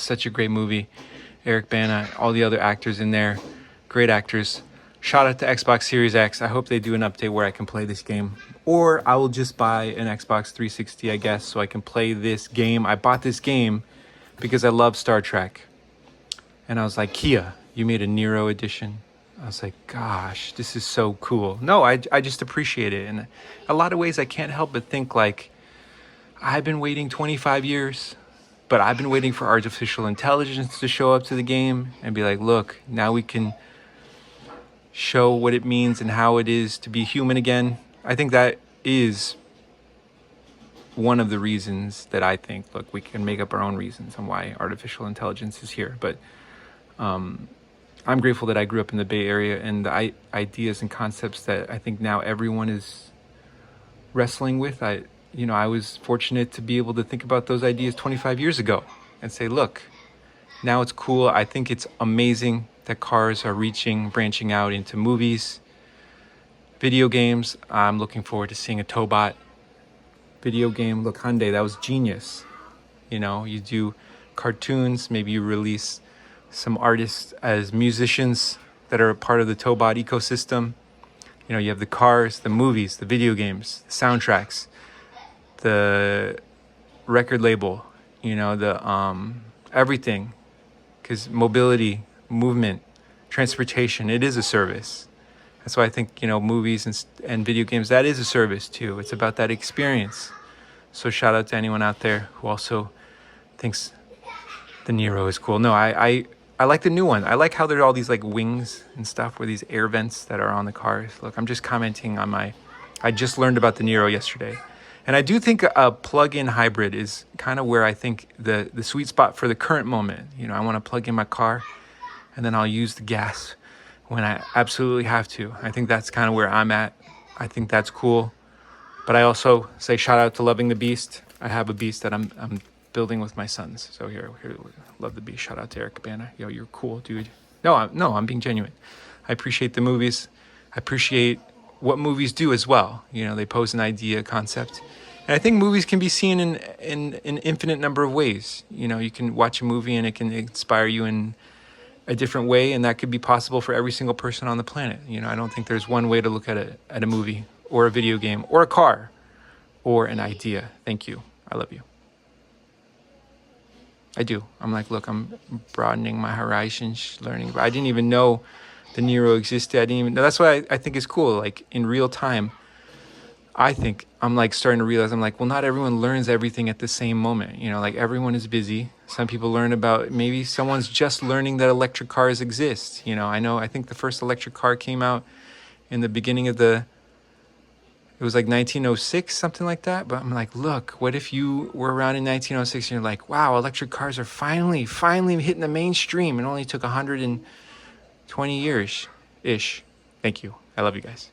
such a great movie. Eric Bana, all the other actors in there, great actors. Shout out to Xbox Series X. I hope they do an update where I can play this game. Or I will just buy an Xbox 360, I guess, so I can play this game. I bought this game because I love Star Trek. And I was like, Kia, you made a Niro edition. I was like, gosh, this is so cool. No, I just appreciate it. And a lot of ways I can't help but think like, I've been waiting 25 years, but I've been waiting for artificial intelligence to show up to the game and be like, look, now we can show what it means and how it is to be human again. I think that is one of the reasons that I think, look, we can make up our own reasons on why artificial intelligence is here. But I'm grateful that I grew up in the Bay Area, and the ideas and concepts that I think now everyone is wrestling with. I was fortunate to be able to think about those ideas 25 years ago and say, look, now it's cool. I think it's amazing that cars are branching out into movies, video games. I'm looking forward to seeing a Tobot video game. Look, Hyundai, that was genius. You do cartoons, maybe you release some artists as musicians that are a part of the Tobot ecosystem. You have the cars, the movies, the video games, the soundtracks, the record label, the everything. Because mobility, movement, transportation, it is a service. That's why I think, movies and video games, that is a service too. It's about that experience. So shout out to anyone out there who also thinks the Niro is cool. No, I like the new one. I like how there are all these like wings and stuff, where these air vents that are on the cars. Look, I'm just commenting on I just learned about the Niro yesterday. And I do think a plug-in hybrid is kind of where I think the sweet spot for the current moment. I want to plug in my car and then I'll use the gas when I absolutely have to. I think that's kind of where I'm at. I think that's cool. But I also say shout out to Loving the Beast. I have a beast that I'm building with my sons. So here, love the beast. Shout out to Eric Bana. Yo, you're cool, dude. No, I'm being genuine. I appreciate the movies. I appreciate what movies do as well. They pose an idea, concept. And I think movies can be seen in an infinite number of ways. You can watch a movie and it can inspire you in a different way, and that could be possible for every single person on the planet. I don't think there's one way to look at a movie or a video game or a car or an idea. Thank you. I love you. I do. I'm like, look, I'm broadening my horizons, learning. I didn't even know the Niro existed. I didn't even know. That's why I think it's cool. Like in real time, I think I'm like starting to realize, I'm like, well, not everyone learns everything at the same moment. Like everyone is busy. Some people learn about, maybe someone's just learning that electric cars exist. I think the first electric car came out in the beginning of it was like 1906, something like that. But I'm like, look, what if you were around in 1906 and you're like, wow, electric cars are finally hitting the mainstream. It only took 120 years-ish. Thank you. I love you guys.